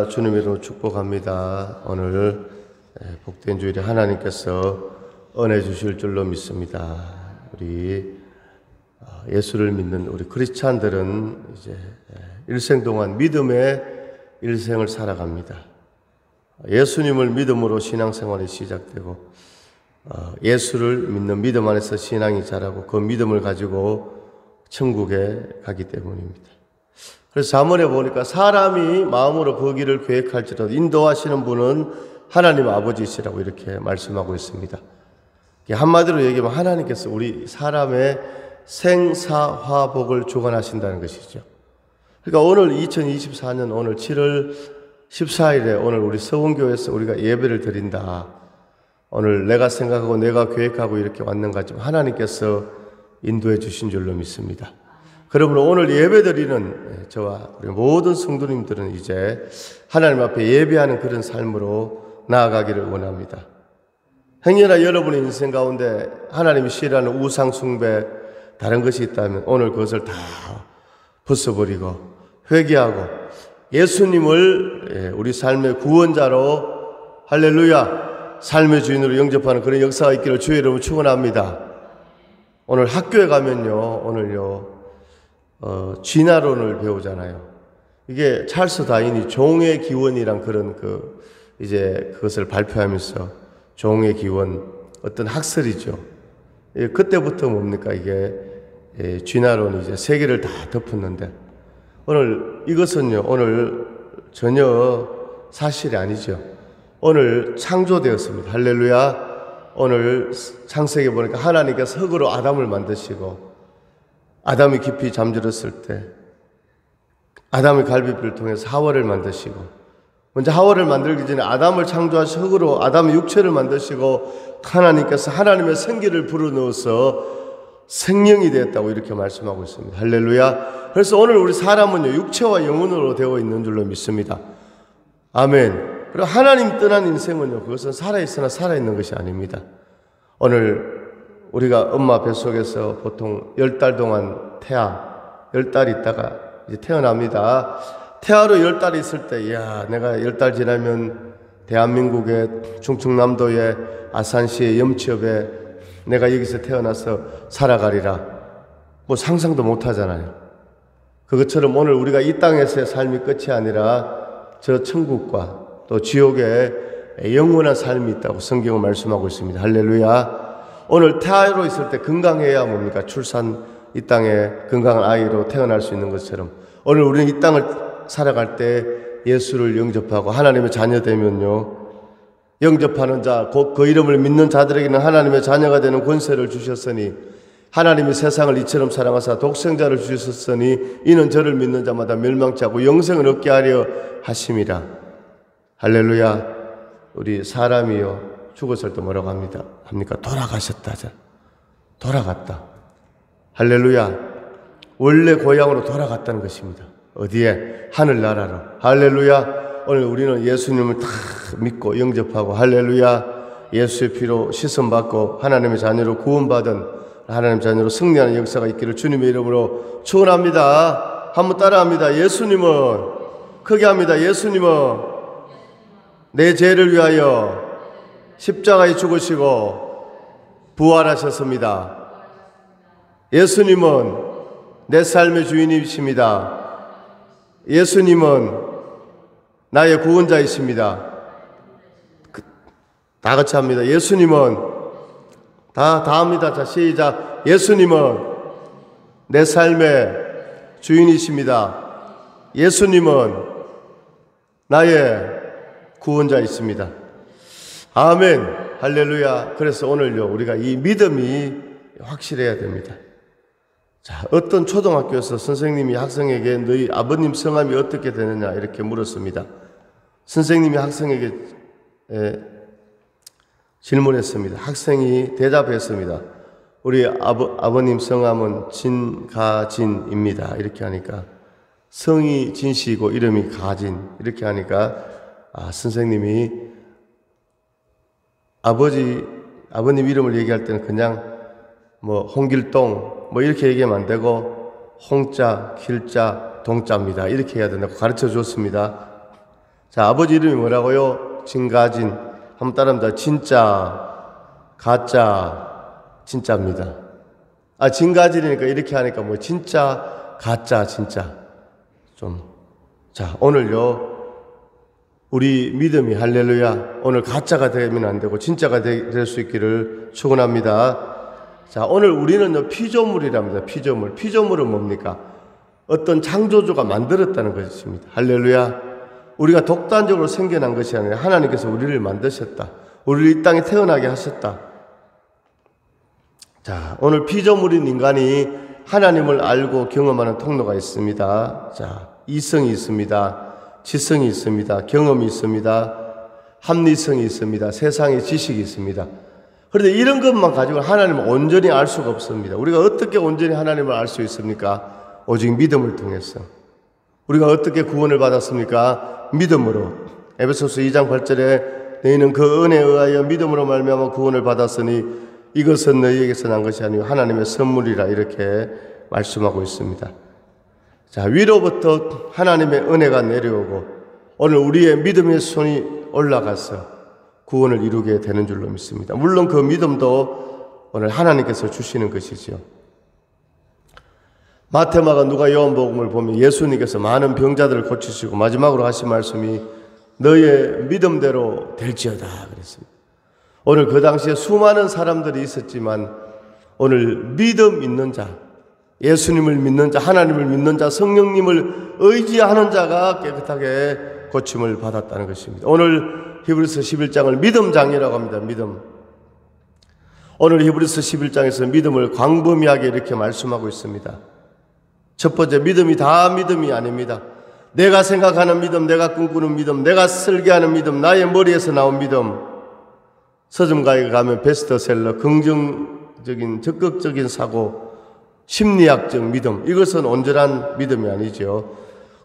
주님의 이름으로 축복합니다. 오늘 복된 주일에 하나님께서 은혜 주실 줄로 믿습니다. 우리 예수를 믿는 우리 크리스찬들은 이제 일생 동안 믿음의 일생을 살아갑니다. 예수님을 믿음으로 신앙생활이 시작되고 예수를 믿는 믿음 안에서 신앙이 자라고 그 믿음을 가지고 천국에 가기 때문입니다. 그래서 잠언에 보니까 사람이 마음으로 그 길을 계획할지라도 인도하시는 분은 하나님 아버지시라고 이렇게 말씀하고 있습니다. 한마디로 얘기하면 하나님께서 우리 사람의 생사화복을 주관하신다는 것이죠. 그러니까 오늘 2024년 오늘 7월 14일에 오늘 우리 서원교회에서 우리가 예배를 드린다. 오늘 내가 생각하고 내가 계획하고 이렇게 왔는 것 같지만 하나님께서 인도해 주신 줄로 믿습니다. 그러므로 오늘 예배드리는 저와 우리 모든 성도님들은 이제 하나님 앞에 예배하는 그런 삶으로 나아가기를 원합니다. 행여나 여러분의 인생 가운데 하나님이 싫어하는 우상 숭배 다른 것이 있다면 오늘 그것을 다 벗어버리고 회개하고 예수님을 우리 삶의 구원자로 할렐루야 삶의 주인으로 영접하는 그런 역사가 있기를 주의 이름으로 축원합니다. 오늘 학교에 가면요 오늘요 진화론을 배우잖아요. 이게 찰스 다윈이 종의 기원이란 그런 이제 그것을 발표하면서 종의 기원 어떤 학설이죠. 그때부터 뭡니까 이게 진화론이 이제 세계를 다 덮었는데 오늘 이것은요 오늘 전혀 사실이 아니죠. 오늘 창조되었습니다. 할렐루야. 오늘 창세기에 보니까 하나님께서 흙으로 아담을 만드시고 아담이 깊이 잠들었을 때 아담의 갈비뼈를 통해서 하와를 만드시고 먼저 하와를 만들기 전에 아담을 창조하시 흙으로 아담의 육체를 만드시고 하나님께서 하나님의 생기를 불어넣어서 생명이 되었다고 이렇게 말씀하고 있습니다. 할렐루야. 그래서 오늘 우리 사람은요 육체와 영혼으로 되어 있는 줄로 믿습니다. 아멘. 그리고 하나님 떠난 인생은요 그것은 살아있으나 살아있는 것이 아닙니다. 오늘 우리가 엄마 뱃속에서 보통 10달 동안 태아 10달 있다가 이제 태어납니다. 태아로 10달 있을 때 야 내가 10달 지나면 대한민국의 충청남도의 아산시의 염치읍에 내가 여기서 태어나서 살아가리라 뭐 상상도 못 하잖아요. 그것처럼 오늘 우리가 이 땅에서의 삶이 끝이 아니라 저 천국과 또 지옥에 영원한 삶이 있다고 성경은 말씀하고 있습니다. 할렐루야. 오늘 태아로 있을 때 건강해야 뭡니까? 출산 이 땅에 건강한 아이로 태어날 수 있는 것처럼 오늘 우리는 이 땅을 살아갈 때 예수를 영접하고 하나님의 자녀 되면요 영접하는 자 곧 그 이름을 믿는 자들에게는 하나님의 자녀가 되는 권세를 주셨으니 하나님이 세상을 이처럼 사랑하사 독생자를 주셨으니 이는 저를 믿는 자마다 멸망치 않고 영생을 얻게 하려 하심이라. 할렐루야. 우리 사람이요 죽었을 때 뭐라고 합니까? 돌아가셨다. 돌아갔다. 할렐루야. 원래 고향으로 돌아갔다는 것입니다. 어디에? 하늘나라로. 할렐루야. 오늘 우리는 예수님을 다 믿고 영접하고 할렐루야. 예수의 피로 씻음받고 하나님의 자녀로 구원받은 하나님의 자녀로 승리하는 역사가 있기를 주님의 이름으로 축원합니다. 한번 따라합니다. 예수님은 크게 합니다. 예수님은 내 죄를 위하여 십자가에 죽으시고 부활하셨습니다. 예수님은 내 삶의 주인이십니다. 예수님은 나의 구원자이십니다. 다 같이 합니다. 예수님은 다 합니다. 자 시작. 예수님은 내 삶의 주인이십니다. 예수님은 나의 구원자이십니다. 아멘. 할렐루야. 그래서 오늘요 우리가 이 믿음이 확실해야 됩니다. 자, 어떤 초등학교에서 선생님이 학생에게 너희 아버님 성함이 어떻게 되느냐 이렇게 물었습니다. 선생님이 학생에게 질문했습니다. 학생이 대답했습니다. 우리 아버님 성함은 진가진입니다. 이렇게 하니까 성이 진씨이고 이름이 가진 이렇게 하니까 선생님이 아버님 이름을 얘기할 때는 그냥 뭐 홍길동 뭐 이렇게 얘기하면 안 되고 홍자, 길자, 동자입니다. 이렇게 해야 된다고 가르쳐 줬습니다. 자, 아버지 이름이 뭐라고요? 진가진. 한번 따라합니다. 진짜, 가짜, 진짜입니다. 아, 진가진이니까 이렇게 하니까 뭐 진짜, 가짜, 진짜. 자, 오늘요. 우리 믿음이 할렐루야. 오늘 가짜가 되면 안 되고 진짜가 될 수 있기를 축원합니다. 자, 오늘 우리는요 피조물이랍니다. 피조물. 피조물은 뭡니까? 어떤 창조주가 만들었다는 것입니다. 할렐루야. 우리가 독단적으로 생겨난 것이 아니라 하나님께서 우리를 만드셨다. 우리를 이 땅에 태어나게 하셨다. 자, 오늘 피조물인 인간이 하나님을 알고 경험하는 통로가 있습니다. 자, 이성이 있습니다. 지성이 있습니다. 경험이 있습니다. 합리성이 있습니다. 세상의 지식이 있습니다. 그런데 이런 것만 가지고 하나님을 온전히 알 수가 없습니다. 우리가 어떻게 온전히 하나님을 알 수 있습니까? 오직 믿음을 통해서. 우리가 어떻게 구원을 받았습니까? 믿음으로. 에베소서 2장 8절에 너희는 그 은혜에 의하여 믿음으로 말미암아 구원을 받았으니 이것은 너희에게서 난 것이 아니고 하나님의 선물이라 이렇게 말씀하고 있습니다. 자, 위로부터 하나님의 은혜가 내려오고 오늘 우리의 믿음의 손이 올라가서 구원을 이루게 되는 줄로 믿습니다. 물론 그 믿음도 오늘 하나님께서 주시는 것이지요. 마태마가 누가 요한복음을 보면 예수님께서 많은 병자들을 고치시고 마지막으로 하신 말씀이 너의 믿음대로 될지어다 그랬습니다. 오늘 그 당시에 수많은 사람들이 있었지만 오늘 믿음 있는 자, 예수님을 믿는 자, 하나님을 믿는 자, 성령님을 의지하는 자가 깨끗하게 고침을 받았다는 것입니다. 오늘 히브리서 11장을 믿음장이라고 합니다. 믿음. 오늘 히브리서 11장에서 믿음을 광범위하게 이렇게 말씀하고 있습니다. 첫 번째, 믿음이 다 믿음이 아닙니다. 내가 생각하는 믿음, 내가 꿈꾸는 믿음, 내가 설계하는 믿음, 나의 머리에서 나온 믿음. 서점가에 가면 베스트셀러, 긍정적인 적극적인 사고, 심리학적 믿음, 이것은 온전한 믿음이 아니죠.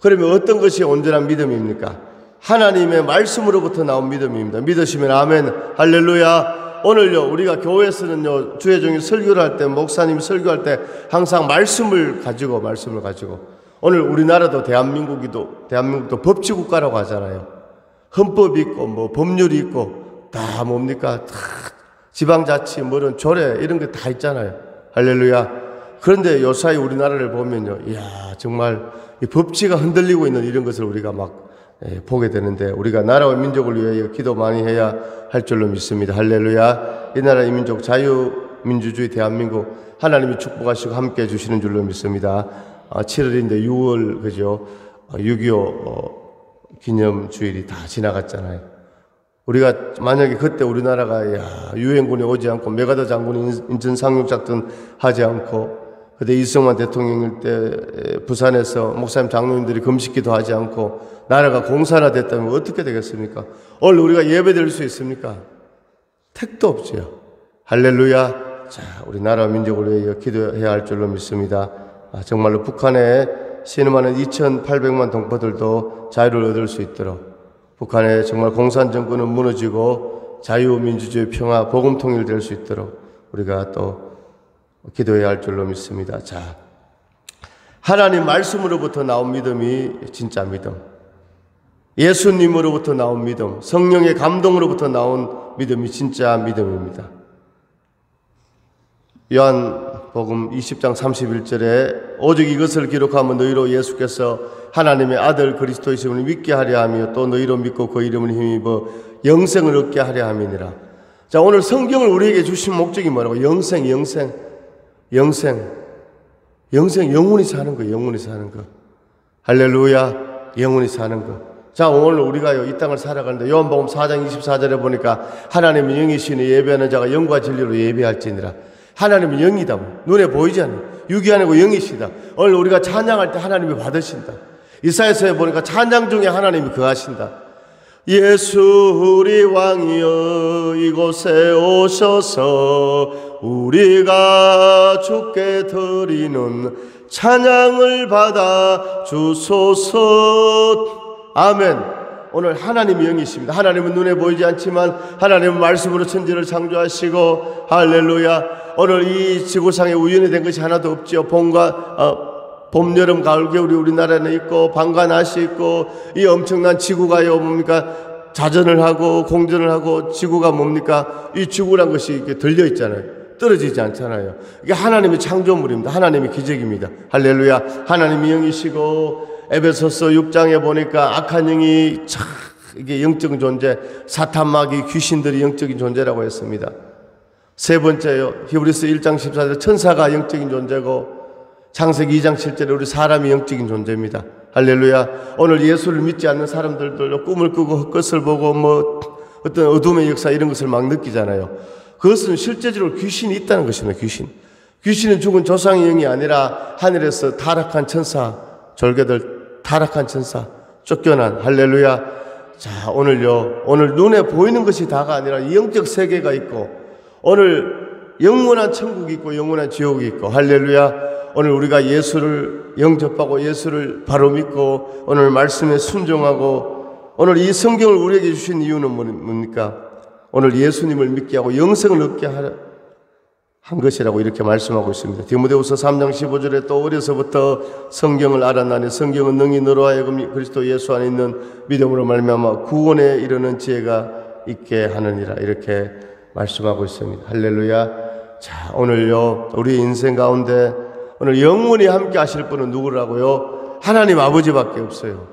그러면 어떤 것이 온전한 믿음입니까? 하나님의 말씀으로부터 나온 믿음입니다. 믿으시면 아멘, 할렐루야. 오늘요 우리가 교회에서는요 주의 종이 설교를 할 때, 목사님이 설교할 때 항상 말씀을 가지고 오늘 우리나라도 대한민국도 법치국가라고 하잖아요. 헌법이 있고 뭐 법률이 있고 다 뭡니까? 다 지방자치 뭐런 조례 이런 게 다 있잖아요. 할렐루야. 그런데 요사이 우리나라를 보면요, 이야 정말 이 법치가 흔들리고 있는 이런 것을 우리가 막 보게 되는데 우리가 나라와 민족을 위하여 기도 많이 해야 할 줄로 믿습니다. 할렐루야. 이 나라 이 민족 자유민주주의 대한민국 하나님이 축복하시고 함께해 주시는 줄로 믿습니다. 7월인데 6월 그죠? 6.25 기념주일이 다 지나갔잖아요. 우리가 만약에 그때 우리나라가 유엔군이 오지 않고 메가더 장군이 인천 상륙작전 하지 않고 그때 이승만 대통령일 때 부산에서 목사님 장로님들이 금식기도 하지 않고 나라가 공산화됐다면 어떻게 되겠습니까? 오늘 우리가 예배드릴 수 있습니까? 택도 없지요. 할렐루야. 자, 우리 나라와 민족을 위해 기도해야 할 줄로 믿습니다. 정말로 북한에 신음하는 2,800만 동포들도 자유를 얻을 수 있도록 북한의 정말 공산 정권은 무너지고 자유민주주의 평화 복음 통일 될 수 있도록 우리가 또 기도해야 할 줄로 믿습니다. 자, 하나님 말씀으로부터 나온 믿음이 진짜 믿음, 예수님으로부터 나온 믿음, 성령의 감동으로부터 나온 믿음이 진짜 믿음입니다. 요한복음 20장 31절에 오직 이것을 기록하면 너희로 예수께서 하나님의 아들 그리스도이심을 믿게 하려 하며 또 너희로 믿고 그 이름을 힘입어 영생을 얻게 하려 함이니라. 자, 오늘 성경을 우리에게 주신 목적이 뭐라고? 영생, 영원히 사는 거, 영원히 사는 거. 할렐루야, 영원히 사는 거. 자, 오늘 우리가요 이 땅을 살아가는데 요한복음 4장 24절에 보니까 하나님은 영이시니 예배하는 자가 영과 진리로 예배할지니라. 하나님은 영이다. 눈에 보이지 않아요. 육이 아니고 영이시다. 오늘 우리가 찬양할 때 하나님이 받으신다. 이사야서에 보니까 찬양 중에 하나님이 거하신다. 예수 우리 왕이여 이곳에 오셔서 우리가 주께 드리는 찬양을 받아 주소서. 아멘. 오늘 하나님이 영이십니다. 하나님은 눈에 보이지 않지만 하나님은 말씀으로 천지를 창조하시고 할렐루야. 오늘 이 지구상에 우연이 된 것이 하나도 없지요. 봄과 봄, 여름, 가을, 겨울이 우리나라에는 있고 밤과 낮이 있고 이 엄청난 지구가요 뭡니까? 자전을 하고 공전을 하고 지구가 뭡니까? 이 지구란 것이 이렇게 들려 있잖아요. 떨어지지 않잖아요. 이게 하나님의 창조물입니다. 하나님의 기적입니다. 할렐루야. 하나님이 영이시고 에베소서 6장에 보니까 악한 영이 참 이게 영적인 존재, 사탄, 마귀, 귀신들이 영적인 존재라고 했습니다. 세 번째요, 히브리서 1장 14절 천사가 영적인 존재고 창세기 2장 7절에 우리 사람이 영적인 존재입니다. 할렐루야. 오늘 예수를 믿지 않는 사람들도 꿈을 꾸고 헛것을 보고 뭐 어떤 어둠의 역사 이런 것을 막 느끼잖아요. 그것은 실제적으로 귀신이 있다는 것입니다. 귀신은 죽은 조상의 영이 아니라 하늘에서 타락한 천사, 졸개들 타락한 천사, 쫓겨난. 할렐루야. 자, 오늘요, 오늘 눈에 보이는 것이 다가 아니라 영적 세계가 있고 오늘 영원한 천국이 있고 영원한 지옥이 있고. 할렐루야. 오늘 우리가 예수를 영접하고 예수를 바로 믿고 오늘 말씀에 순종하고 오늘 이 성경을 우리에게 주신 이유는 뭡니까? 오늘 예수님을 믿게 하고 영생을 얻게 한 것이라고 이렇게 말씀하고 있습니다. 디모데후서 3장 15절에 또 어려서부터 성경을 알았나니 성경은 능히 너로 하여금 그리스도 예수 안에 있는 믿음으로 말미암아 구원에 이르는 지혜가 있게 하느니라 이렇게 말씀하고 있습니다. 할렐루야. 자, 오늘요 우리 인생 가운데 오늘 영원히 함께 하실 분은 누구라고요? 하나님 아버지밖에 없어요.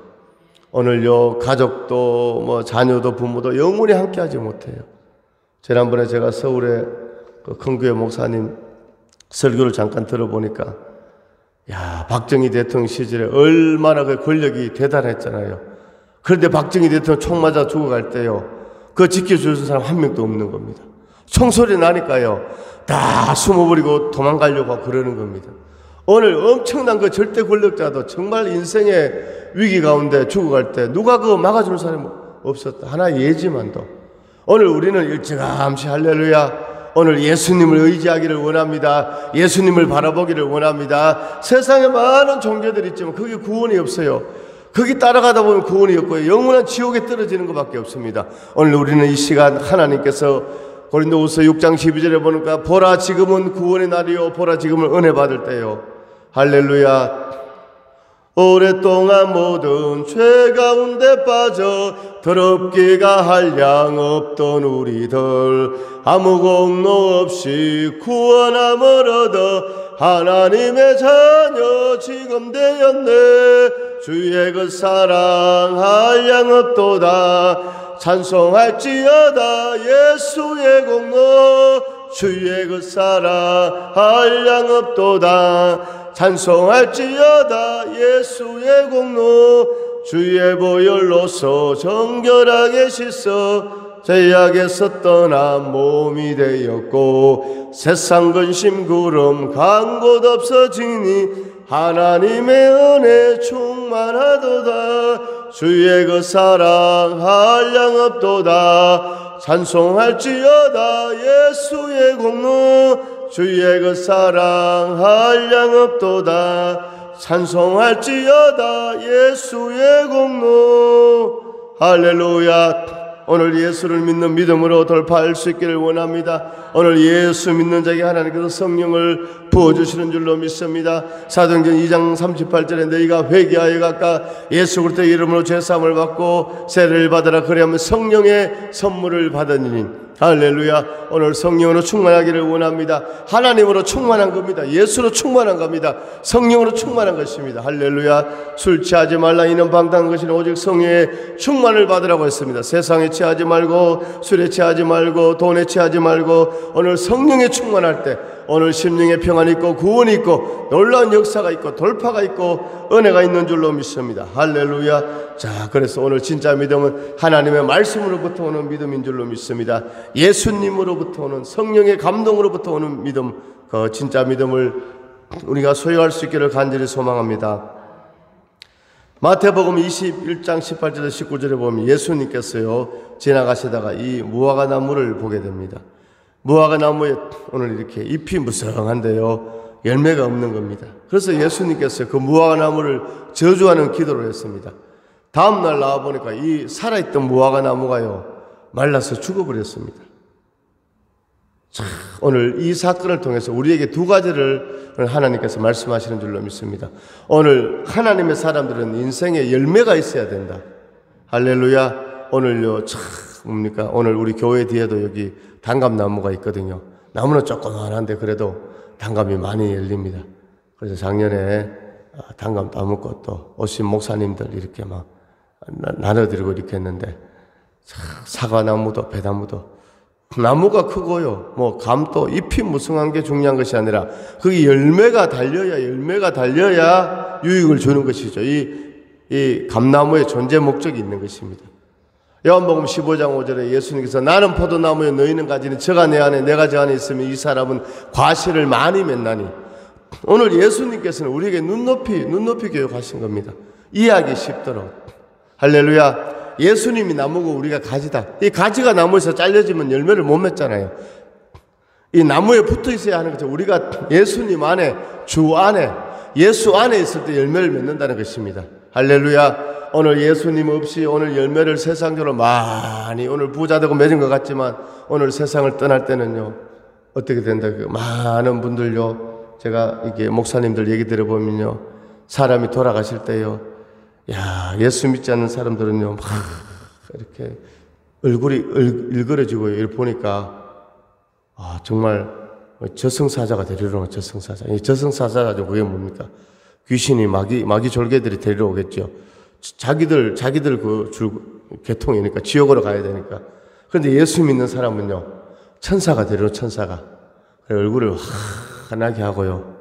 오늘요 가족도 뭐 자녀도 부모도 영원히 함께 하지 못해요. 지난번에 제가 서울에 그 큰 교회 목사님 설교를 잠깐 들어보니까 야, 박정희 대통령 시절에 얼마나 그 권력이 대단했잖아요. 그런데 박정희 대통령 총 맞아 죽어갈 때요 그거 지켜주는 사람 한 명도 없는 겁니다. 총소리 나니까요 다 숨어버리고 도망가려고 그러는 겁니다. 오늘 엄청난 그 절대 권력자도 정말 인생의 위기 가운데 죽어갈 때 누가 그거 막아주는 사람이 없었다. 하나 예지만도. 오늘 우리는 일찌감치 할렐루야. 오늘 예수님을 의지하기를 원합니다. 예수님을 바라보기를 원합니다. 세상에 많은 종교들이 있지만 거기 구원이 없어요. 거기 따라가다 보면 구원이 없고요. 영원한 지옥에 떨어지는 것밖에 없습니다. 오늘 우리는 이 시간 하나님께서 고린도후서 6장 12절에 보니까 보라 지금은 구원의 날이요 보라 지금은 은혜 받을 때요. 할렐루야. 오랫동안 모든 죄 가운데 빠져 더럽기가 한량 없던 우리들 아무 공로 없이 구원함을 얻어 하나님의 자녀 지금 되었네. 주의 그 사랑 한량 없도다. 찬송할지어다 예수의 공로 주의 그 사랑 한량 없도다. 찬송할지어다 예수의 공로 주의 보혈로서 정결하게 씻어 죄악에서 떠난 몸이 되었고 세상 근심 구름 간 곳 없어지니 하나님의 은혜 충만하도다. 주의 그 사랑 한량 없도다. 찬송할지어다 예수의 공로 주의 그 사랑 한량 없도다. 찬송할지어다 예수의 공로. 할렐루야. 오늘 예수를 믿는 믿음으로 돌파할 수 있기를 원합니다. 오늘 예수 믿는 자에게 하나님께서 성령을 부어주시는 줄로 믿습니다. 사도행전 2장 38절에 너희가 회개하여 각각 예수 그리스도의 이름으로 죄사함을 받고 세례를 받으라 그리하면 성령의 선물을 받으니니. 할렐루야. 오늘 성령으로 충만하기를 원합니다. 하나님으로 충만한 겁니다. 예수로 충만한 겁니다. 성령으로 충만한 것입니다. 할렐루야. 술 취하지 말라 이는 방탕한 것이니 오직 성령의 충만을 받으라고 했습니다. 세상에 취하지 말고 술에 취하지 말고 돈에 취하지 말고 오늘 성령에 충만할 때 오늘 심령의 평안이 있고 구원이 있고 놀라운 역사가 있고 돌파가 있고 은혜가 있는 줄로 믿습니다. 할렐루야. 자, 그래서 오늘 진짜 믿음은 하나님의 말씀으로부터 오는 믿음인 줄로 믿습니다. 예수님으로부터 오는 성령의 감동으로부터 오는 믿음, 그 진짜 믿음을 우리가 소유할 수 있기를 간절히 소망합니다. 마태복음 21장 18절에서 19절에 보면 예수님께서요 지나가시다가 이 무화과 나무를 보게 됩니다. 무화과 나무에 오늘 이렇게 잎이 무성한데요 열매가 없는 겁니다. 그래서 예수님께서 그 무화과 나무를 저주하는 기도를 했습니다. 다음날 나와보니까 이 살아있던 무화과 나무가요 말라서 죽어버렸습니다. 오늘 이 사건을 통해서 우리에게 두 가지를 하나님께서 말씀하시는 줄로 믿습니다. 오늘 하나님의 사람들은 인생에 열매가 있어야 된다. 할렐루야. 오늘요, 뭡니까? 오늘 우리 교회 뒤에도 여기 단감나무가 있거든요. 나무는 조그만한데 그래도 단감이 많이 열립니다. 그래서 작년에 단감 따먹고 또 오신 목사님들 이렇게 막 나눠드리고 이렇게 했는데, 사과나무도 배나무도 나무가 크고요, 뭐 감도 잎이 무성한 게 중요한 것이 아니라 거기 열매가 달려야 유익을 주는 것이죠. 이 감나무의 존재 목적이 있는 것입니다. 요한복음 15장 5절에 예수님께서 나는 포도나무에 너희는 가지니 저가 내 안에 내가 저 안에 있으면 이 사람은 과실을 많이 맺나니. 오늘 예수님께서는 우리에게 눈높이 교육하신 겁니다. 이해하기 쉽도록. 할렐루야. 예수님이 나무고 우리가 가지다. 이 가지가 나무에서 잘려지면 열매를 못 맺잖아요. 이 나무에 붙어 있어야 하는 거죠. 우리가 예수님 안에, 주 안에, 예수 안에 있을 때 열매를 맺는다는 것입니다. 할렐루야. 오늘 예수님 없이 오늘 열매를 세상적으로 많이 오늘 부자 되고 맺은 것 같지만 오늘 세상을 떠날 때는요, 어떻게 된다. 많은 분들요, 제가 이게 목사님들 얘기 들어보면요, 사람이 돌아가실 때요, 야, 예수 믿지 않는 사람들은요, 막 이렇게 얼굴이 일그러지고 이렇게 보니까, 정말 저승사자가 데리러 오는 저승사자. 이 저승사자가 그게 뭡니까? 귀신이 마귀 졸개들이 데리러 오겠죠. 자기들 계통이니까 지옥으로 가야 되니까. 그런데 예수 믿는 사람은요, 천사가 데리러 천사가. 얼굴을 환하게 하고요,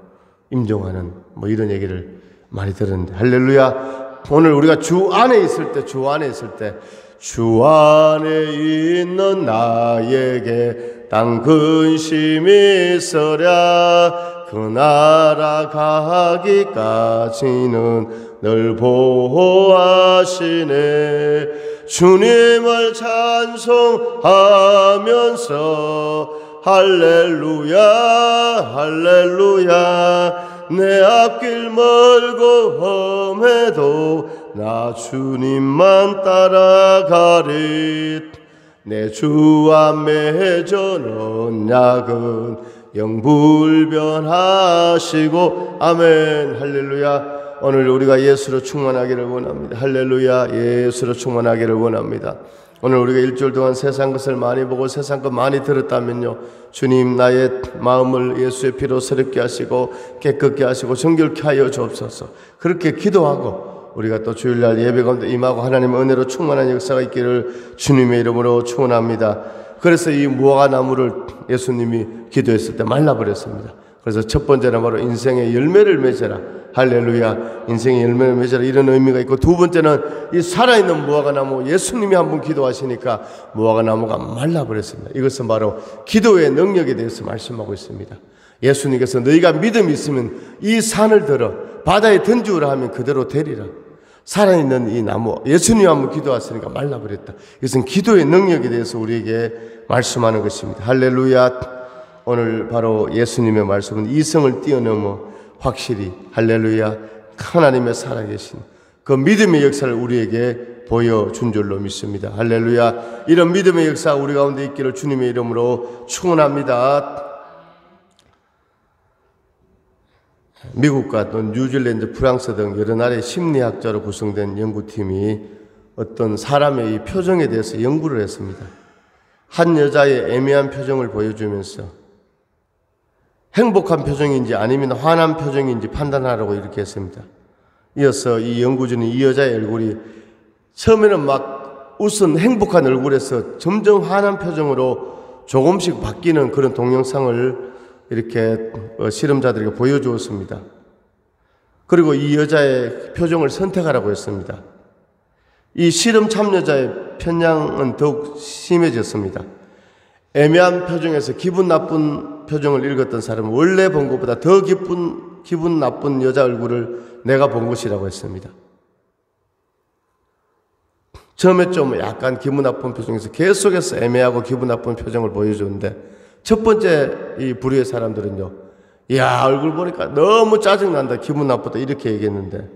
임종하는 뭐 이런 얘기를 많이 들었는데, 할렐루야. 오늘 우리가 주 안에 있을 때 주 안에 있는 나에게 땅 근심이 있으랴. 그 나라 가기까지는 늘 보호하시네. 주님을 찬송하면서 할렐루야 할렐루야. 내 앞길 멀고 험해도 나 주님만 따라가리. 내 주와 맺어놓은 약은 영불변하시고. 아멘. 할렐루야. 오늘 우리가 예수로 충만하기를 원합니다. 할렐루야. 예수로 충만하기를 원합니다. 오늘 우리가 일주일 동안 세상 것을 많이 보고 세상 것 많이 들었다면요, 주님 나의 마음을 예수의 피로 새롭게 하시고 깨끗게 하시고 정결케 하여 주옵소서. 그렇게 기도하고 우리가 또 주일날 예배 가운데 임하고 하나님의 은혜로 충만한 역사가 있기를 주님의 이름으로 축원합니다. 그래서 이 무화과 나무를 예수님이 기도했을 때 말라버렸습니다. 그래서 첫 번째는 바로 인생의 열매를 맺어라. 할렐루야. 인생의 열매를 맺어라, 이런 의미가 있고, 두 번째는 이 살아있는 무화과 나무, 예수님이 한 번 기도하시니까 무화과 나무가 말라버렸습니다. 이것은 바로 기도의 능력에 대해서 말씀하고 있습니다. 예수님께서 너희가 믿음이 있으면 이 산을 들어 바다에 던지우라 하면 그대로 되리라. 살아있는 이 나무, 예수님 한 번 기도하시니까 말라버렸다. 이것은 기도의 능력에 대해서 우리에게 말씀하는 것입니다. 할렐루야. 오늘 바로 예수님의 말씀은 이성을 뛰어넘어 확실히, 할렐루야, 하나님의 살아계신 그 믿음의 역사를 우리에게 보여준 줄로 믿습니다. 할렐루야. 이런 믿음의 역사가 우리 가운데 있기를 주님의 이름으로 축원합니다. 미국과 또 뉴질랜드, 프랑스 등 여러 나라의 심리학자로 구성된 연구팀이 어떤 사람의 이 표정에 대해서 연구를 했습니다. 한 여자의 애매한 표정을 보여주면서 행복한 표정인지 아니면 화난 표정인지 판단하라고 이렇게 했습니다. 이어서 이 연구진은 이 여자의 얼굴이 처음에는 막 웃은 행복한 얼굴에서 점점 화난 표정으로 조금씩 바뀌는 그런 동영상을 이렇게 실험자들에게 보여주었습니다. 그리고 이 여자의 표정을 선택하라고 했습니다. 이 실험 참여자의 편향은 더욱 심해졌습니다. 애매한 표정에서 기분 나쁜 표정을 읽었던 사람은 원래 본 것보다 더 기분 나쁜 여자 얼굴을 내가 본 것이라고 했습니다. 처음에 좀 약간 기분 나쁜 표정에서 계속해서 애매하고 기분 나쁜 표정을 보여주는데, 첫 번째 이 부류의 사람들은요, 야, 얼굴 보니까 너무 짜증난다, 기분 나쁘다, 이렇게 얘기했는데,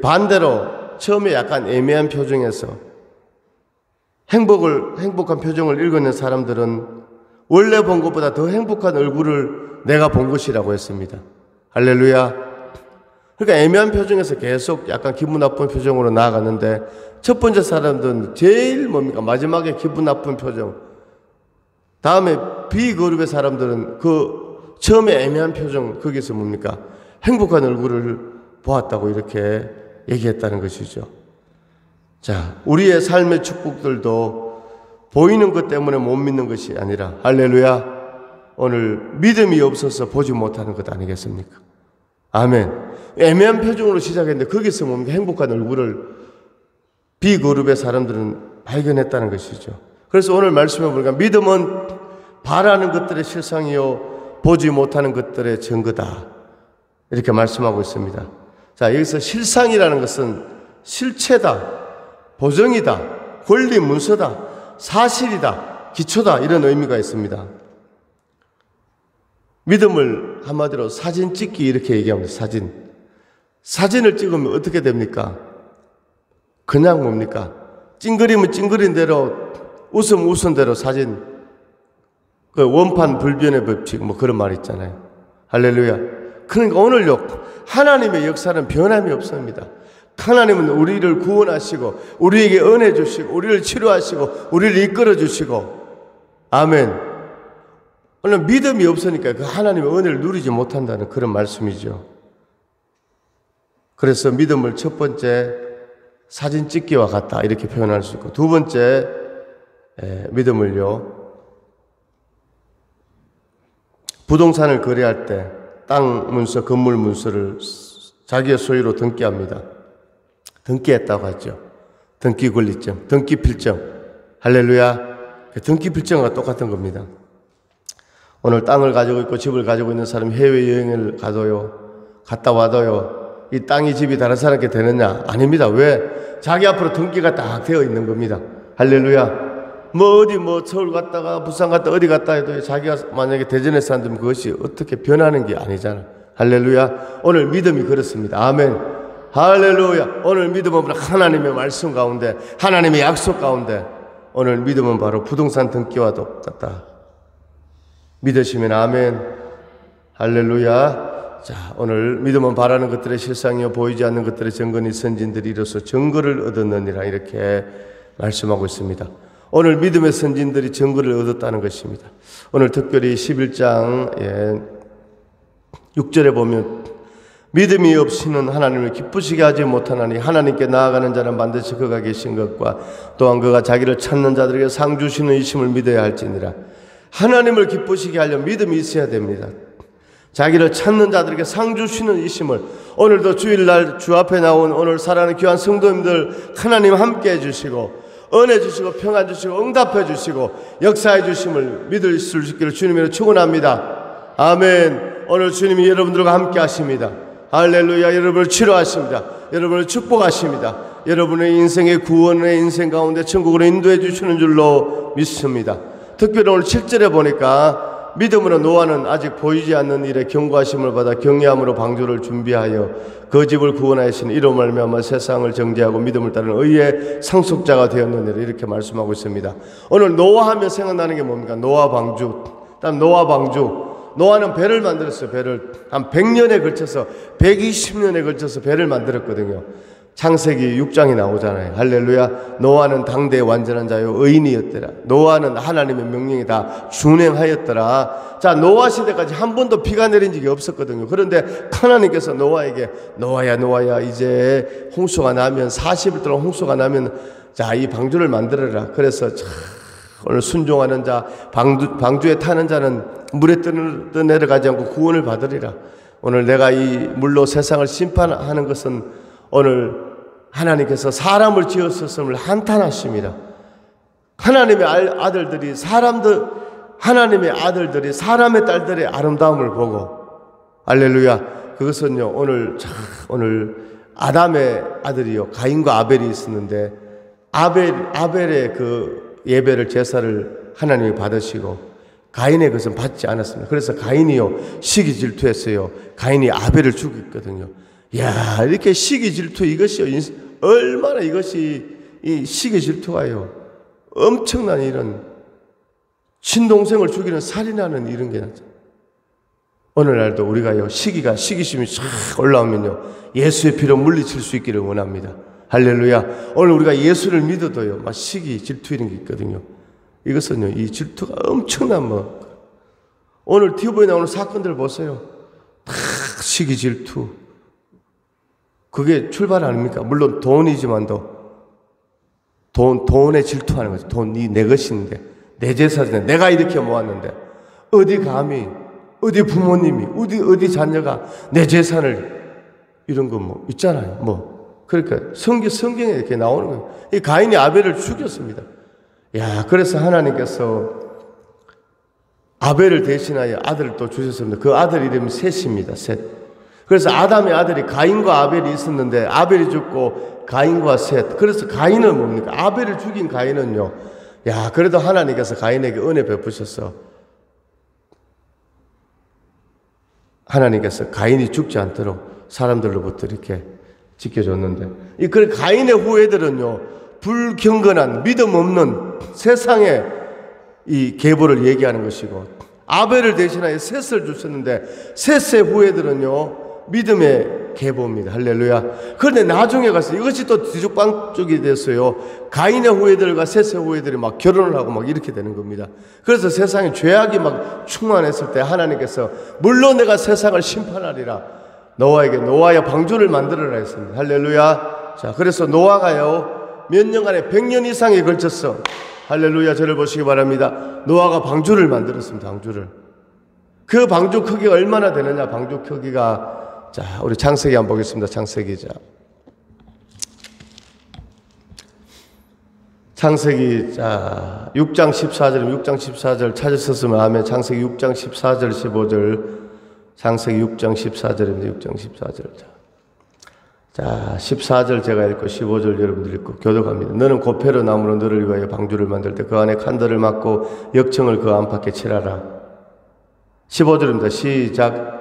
반대로 처음에 약간 애매한 표정에서 행복한 표정을 읽어낸 사람들은 원래 본 것보다 더 행복한 얼굴을 내가 본 것이라고 했습니다. 할렐루야. 그러니까 애매한 표정에서 계속 약간 기분 나쁜 표정으로 나아갔는데 첫 번째 사람들은 제일 뭡니까? 마지막에 기분 나쁜 표정. 다음에 B그룹의 사람들은 그 처음에 애매한 표정, 거기서 뭡니까? 행복한 얼굴을 보았다고 이렇게 얘기했다는 것이죠. 자, 우리의 삶의 축복들도 보이는 것 때문에 못 믿는 것이 아니라, 할렐루야, 오늘 믿음이 없어서 보지 못하는 것 아니겠습니까? 아멘. 애매한 표정으로 시작했는데 거기서 뭡니까? 행복한 얼굴을 B그룹의 사람들은 발견했다는 것이죠. 그래서 오늘 말씀해 보니까 믿음은 바라는 것들의 실상이요 보지 못하는 것들의 증거다, 이렇게 말씀하고 있습니다. 자, 여기서 실상이라는 것은 실체다, 보정이다, 권리 문서다, 사실이다, 기초다, 이런 의미가 있습니다. 믿음을 한마디로 사진 찍기 이렇게 얘기합니다. 사진을 찍으면 어떻게 됩니까? 그냥 뭡니까? 찡그리면 찡그린 대로, 웃으면 웃은 대로 사진, 그 원판 불변의 법칙, 뭐 그런 말 있잖아요. 할렐루야. 그러니까 오늘요, 하나님의 역사는 변함이 없습니다. 하나님은 우리를 구원하시고, 우리에게 은혜 주시고, 우리를 치료하시고, 우리를 이끌어 주시고, 아멘. 오늘 믿음이 없으니까 그 하나님의 은혜를 누리지 못한다는 그런 말씀이죠. 그래서 믿음을 첫 번째 사진 찍기와 같다, 이렇게 표현할 수 있고, 두 번째 믿음을요, 부동산을 거래할 때 땅 문서, 건물 문서를 자기의 소유로 등기합니다. 등기했다고 하죠. 등기 권리증, 등기 필증. 할렐루야. 등기 필증과 똑같은 겁니다. 오늘 땅을 가지고 있고 집을 가지고 있는 사람이 해외여행을 갔다 와도요, 이 땅이 집이 다른 사람께 되느냐? 아닙니다. 왜? 자기 앞으로 등기가 딱 되어 있는 겁니다. 할렐루야. 뭐 서울 갔다가 부산 갔다 어디 갔다 해도 자기가 만약에 대전에 산다면 그것이 어떻게 변하는 게 아니잖아. 할렐루야. 오늘 믿음이 그렇습니다. 아멘. 할렐루야. 오늘 믿음은 하나님의 말씀 가운데, 하나님의 약속 가운데, 오늘 믿음은 바로 부동산 등기와 똑같다. 믿으시면 아멘. 할렐루야. 자, 오늘 믿음은 바라는 것들의 실상이요 보이지 않는 것들의 증거니 선진들이 이로써 증거를 얻었느니라, 이렇게 말씀하고 있습니다. 오늘 믿음의 선진들이 증거를 얻었다는 것입니다. 오늘 특별히 11장 6절에 보면 믿음이 없이는 하나님을 기쁘시게 하지 못하나니 하나님께 나아가는 자는 반드시 그가 계신 것과 또한 그가 자기를 찾는 자들에게 상 주시는 이심을 믿어야 할지니라. 하나님을 기쁘시게 하려면 믿음이 있어야 됩니다. 자기를 찾는 자들에게 상 주시는 이심을, 오늘도 주일날 주 앞에 나온 오늘 사랑하는 귀한 성도님들 하나님 함께 해주시고 은혜 주시고 평안 주시고 응답해 주시고 역사해 주심을 믿을 수 있기를 주님으로 축원합니다. 아멘. 오늘 주님이 여러분들과 함께 하십니다. 할렐루야. 여러분을 치료하십니다. 여러분을 축복하십니다. 여러분의 인생의 구원의 인생 가운데 천국으로 인도해 주시는 줄로 믿습니다. 특별히 오늘 7절에 보니까 믿음으로 노아는 아직 보이지 않는 일에 경고하심을 받아 경외함으로 방주를 준비하여 그 집을 구원하시는 이로 말미암아 세상을 정죄하고 믿음을 따르는 의의 상속자가 되었느니라, 이렇게 말씀하고 있습니다. 오늘 노아 하면 생각나는 게 뭡니까? 노아 방주. 다음 노아 방주. 노아는 배를 만들었어요. 배를 한 100년에 걸쳐서, 120년에 걸쳐서 배를 만들었거든요. 창세기 6장이 나오잖아요. 할렐루야. 노아는 당대의 완전한 자요 의인이었더라. 노아는 하나님의 명령에 다 준행하였더라. 자, 노아 시대까지 한 번도 비가 내린 적이 없었거든요. 그런데 하나님께서 노아에게 노아야 이제 홍수가 나면 40일 동안 홍수가 나면 자, 이 방주를 만들어라. 그래서 오늘 순종하는 자, 방주에 타는 자는 물에 떠내려가지 않고 구원을 받으리라. 오늘 내가 이 물로 세상을 심판하는 것은 오늘 하나님께서 사람을 지었었음을 한탄하십니다. 하나님의 아들들이 하나님의 아들들이 사람의 딸들의 아름다움을 보고, 할렐루야. 그것은요, 오늘 아담의 아들이요, 가인과 아벨이 있었는데, 아벨의 그 예배를, 제사를 하나님이 받으시고, 가인의 것은 받지 않았습니다. 그래서 가인이요, 시기 질투했어요. 가인이 아벨을 죽였거든요. 야, 이렇게 시기 질투, 이것이요, 얼마나 이것이, 이 시기 질투가요, 엄청난 이런 친동생을 죽이는 살인하는 이런 게 나죠. 오늘날도 우리가요, 시기심이 쫙 올라오면요, 예수의 피로 물리칠 수 있기를 원합니다. 할렐루야. 오늘 우리가 예수를 믿어도요, 막 시기, 질투 이런 게 있거든요. 이것은요, 이 질투가 엄청난 오늘 TV에 나오는 사건들 보세요. 다 시기, 질투. 그게 출발 아닙니까? 물론 돈이지만도 돈에 질투하는 거죠. 돈이 내 것인데, 내 재산인데, 내가 이렇게 모았는데, 어디 감히, 어디 부모님이, 어디 자녀가 내 재산을, 이런 거 있잖아요. 그러니까 성경에 이렇게 나오는 거예요. 이 가인이 아벨을 죽였습니다. 야, 그래서 하나님께서 아벨을 대신하여 아들을 또 주셨습니다. 그 아들 이름이 셋입니다. 셋. 그래서 아담의 아들이 가인과 아벨이 있었는데 아벨이 죽고 가인과 셋. 그래서 가인은 뭡니까? 아벨을 죽인 가인은요. 야, 그래도 하나님께서 가인에게 은혜 베푸셨어. 하나님께서 가인이 죽지 않도록 사람들로부터 이렇게 지켜줬는데, 그 가인의 후예들은요, 불경건한 믿음 없는 세상의 이 계보를 얘기하는 것이고, 아벨을 대신하여 셋을 주셨는데 셋의 후예들은요 믿음의 계보입니다. 할렐루야. 그런데 나중에 가서 이것이 또 뒤죽박죽이 됐어요. 가인의 후예들과 셋의 후예들이 막 결혼을 하고 막 이렇게 되는 겁니다. 그래서 세상에 죄악이 막 충만했을 때 하나님께서 물론 내가 세상을 심판하리라, 노아야 방주를 만들어라 했습니다. 할렐루야. 자, 그래서 노아가요 몇 년간에 100년 이상에 걸쳐서, 할렐루야, 저를 보시기 바랍니다. 노아가 방주를 만들었습니다. 방주를. 그 방주 크기가 얼마나 되느냐? 방주 크기가, 자, 우리 창세기 한번 보겠습니다. 창세기 6장 14절 찾으셨으면 아멘. 창세기 6장 14절 15절. 창세기 6장 14절입니다. 6장 14절. 자, 14절 제가 읽고 15절 여러분들 읽고 교독합니다. 너는 고페로 나무로 너를 위하여 방주를 만들 때 그 안에 칸들을 막고 역청을 그 안팎에 칠하라. 15절입니다. 시작.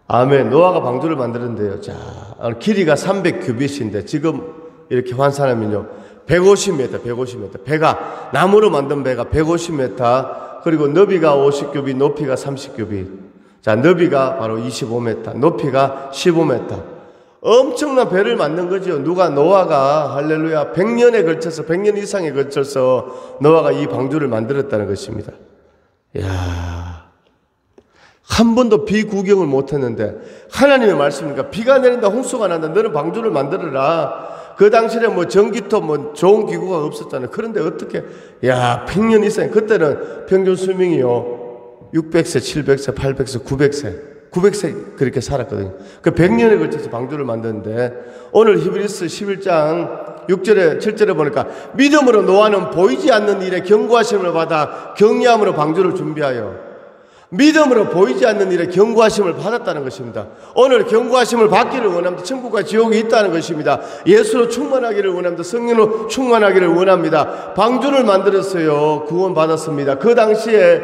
아멘. 노아가 방주를 만드는데요. 자, 길이가 300규빗인데 지금 이렇게 환산하면요 150m. 배가, 나무로 만든 배가 150m, 그리고 너비가 50규빗, 높이가 30규빗. 자, 너비가 바로 25m, 높이가 15m. 엄청난 배를 만든 거죠. 노아가, 할렐루야, 100년 이상에 걸쳐서 노아가 이 방주를 만들었다는 것입니다. 이야. 한 번도 비 구경을 못했는데 하나님의 말씀이니까 비가 내린다, 홍수가 난다, 너는 방주를 만들어라. 그 당시에 전기톱 좋은 기구가 없었잖아요. 그런데 어떻게, 100년 이상, 그때는 평균 수명이요 600세, 700세, 800세, 900세 그렇게 살았거든요. 그 100년에 걸쳐서 방주를 만드는데, 오늘 히브리서 11장 6절에 7절에 보니까 믿음으로 노아는 보이지 않는 일에 경고하심을 받아 경외함으로 방주를 준비하여, 믿음으로 보이지 않는 일에 경고하심을 받았다는 것입니다. 오늘 경고하심을 받기를 원합니다. 천국과 지옥이 있다는 것입니다. 예수로 충만하기를 원합니다. 성령으로 충만하기를 원합니다. 방주를 만들었어요. 구원받았습니다. 그 당시에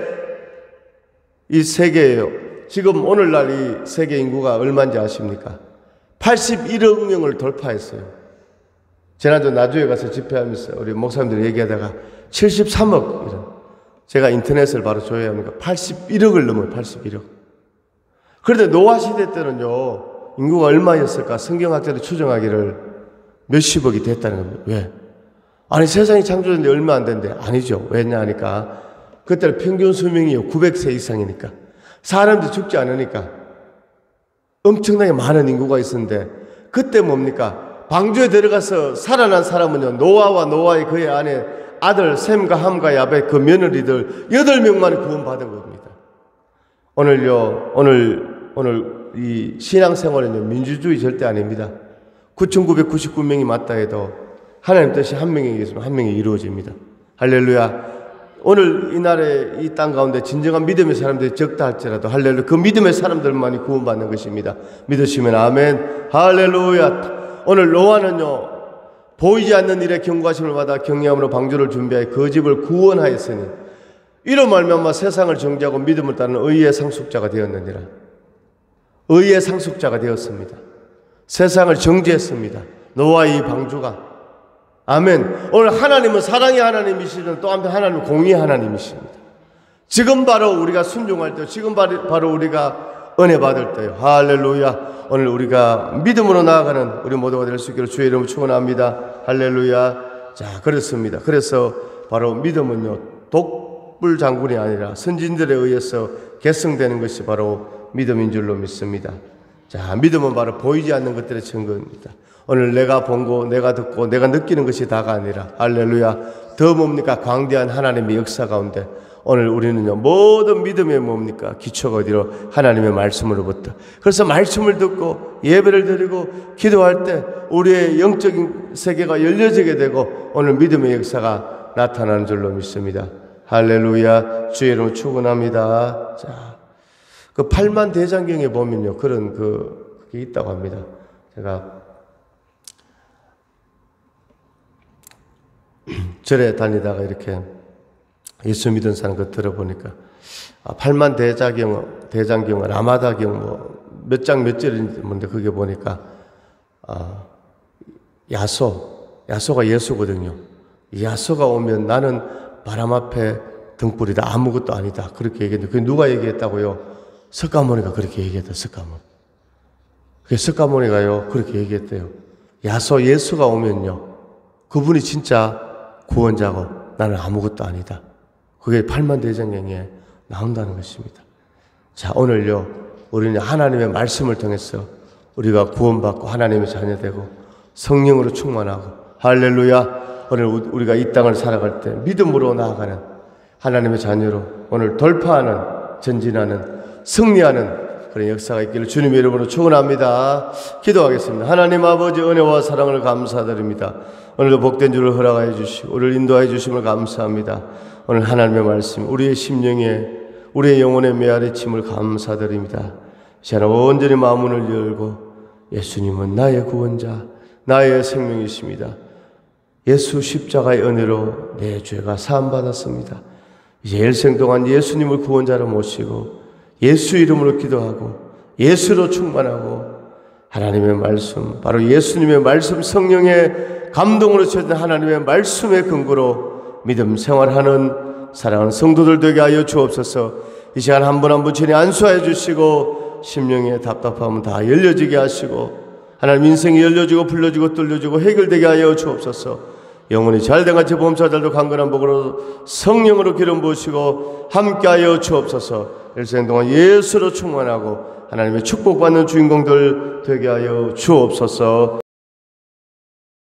이 세계예요. 지금 오늘날 이 세계 인구가 얼마인지 아십니까? 81억 명을 돌파했어요. 지난주 나주에 가서 집회하면서 우리 목사님들이 얘기하다가 73억 이런, 제가 인터넷을 바로 조회하니까 81억을 넘어요. 81억. 그런데 노아 시대 때는요 인구가 얼마였을까? 성경학자들이 추정하기를 몇십억이 됐다는 겁니다. 왜? 아니, 세상이 창조됐는데 얼마 안 된대. 아니죠. 왜냐 하니까 그때는 평균 수명이 900세 이상이니까, 사람들이 죽지 않으니까 엄청나게 많은 인구가 있었는데, 그때 뭡니까? 방주에 들어가서 살아난 사람은요 노아와 노아의 그의 아내 아들 셈과 함과 야벳 그 며느리들 8명만 구원받은 겁니다. 오늘 이 신앙생활은요 민주주의 절대 아닙니다. 9,999명이 맞다 해도 하나님 뜻이 한 명이 있으면 한 명이 이루어집니다. 할렐루야. 오늘 이날에 이 땅 가운데 진정한 믿음의 사람들이 적다 할지라도, 할렐루야, 그 믿음의 사람들만이 구원받는 것입니다. 믿으시면 아멘. 할렐루야. 오늘 노아는요 보이지 않는 일에 경고하심을 받아 경외함으로 방주를 준비하여 그 집을 구원하였으니 이로 말미암아 세상을 정죄하고 믿음을 따르는 의의 상속자가 되었느니라. 의의 상속자가 되었습니다. 세상을 정죄했습니다. 너와 이 방주가. 아멘. 오늘 하나님은 사랑의 하나님이시는 또 한편 하나님은 공의의 하나님이십니다. 지금 바로 우리가 순종할 때, 지금 바로 우리가 은혜 받을 때요. 할렐루야. 오늘 우리가 믿음으로 나아가는 우리 모두가 될 수 있기를 주의 이름으로 축원합니다. 할렐루야. 자, 그렇습니다. 그래서 바로 믿음은요, 독불 장군이 아니라 선진들에 의해서 결성되는 것이 바로 믿음인 줄로 믿습니다. 자, 믿음은 바로 보이지 않는 것들의 증거입니다. 오늘 내가 본 거, 내가 듣고, 내가 느끼는 것이 다가 아니라, 할렐루야, 더 뭡니까? 광대한 하나님의 역사 가운데 오늘 우리는요, 모든 믿음의 뭡니까? 기초가 어디로? 하나님의 말씀으로부터. 그래서 말씀을 듣고 예배를 드리고 기도할 때 우리의 영적인 세계가 열려지게 되고 오늘 믿음의 역사가 나타나는 줄로 믿습니다. 할렐루야. 주의 이름으로 축원합니다. 자, 그 8만 대장경에 보면요, 그런 그게 있다고 합니다. 제가 절에 다니다가 이렇게 예수 믿은 사람 그 들어보니까 8만 대장경, 라마다경 몇 장 몇 절인지 뭔데 그게 보니까 야소가 예수거든요. 야소가 오면 나는 바람 앞에 등불이다, 아무것도 아니다, 그렇게 얘기했는데 그게 누가 얘기했다고요? 석가모니가 그렇게 얘기했다. 석가모니가요 그렇게 얘기했대요. 예수가 오면요, 그분이 진짜 구원자고 나는 아무것도 아니다. 그게 8만 대장경에 나온다는 것입니다. 자, 오늘요, 우리는 하나님의 말씀을 통해서 우리가 구원받고 하나님의 자녀되고 성령으로 충만하고, 할렐루야, 오늘 우리가 이 땅을 살아갈 때 믿음으로 나아가는 하나님의 자녀로 오늘 돌파하는, 전진하는, 승리하는 그런 역사가 있기를 주님의 이름으로 축원합니다. 기도하겠습니다. 하나님 아버지, 은혜와 사랑을 감사드립니다. 오늘도 복된 주를 허락하여 주시고 우리를 인도하여 주심을 감사합니다. 오늘 하나님의 말씀 우리의 심령에, 우리의 영혼에 메아리침을 감사드립니다. 시간에 온전히 마음문을 열고 예수님은 나의 구원자, 나의 생명이십니다. 예수 십자가의 은혜로 내 죄가 사함받았습니다. 이제 일생 동안 예수님을 구원자로 모시고 예수 이름으로 기도하고 예수로 충만하고 하나님의 말씀, 바로 예수님의 말씀, 성령의 감동으로 채워진 하나님의 말씀의 근거로 믿음 생활하는 사랑하는 성도들 되게 하여 주옵소서. 이 시간 한 분 한 분 전에 안수하여 주시고 심령의 답답함은 다 열려지게 하시고 하나님 인생이 열려지고 불려지고 뚫려지고 해결되게 하여 주옵소서. 영혼이 잘된 같이 범사들도 강건한 복으로 성령으로 기름 부으시고 함께하여 주옵소서. 일생 동안 예수로 충만하고 하나님의 축복받는 주인공들 되게 하여 주옵소서.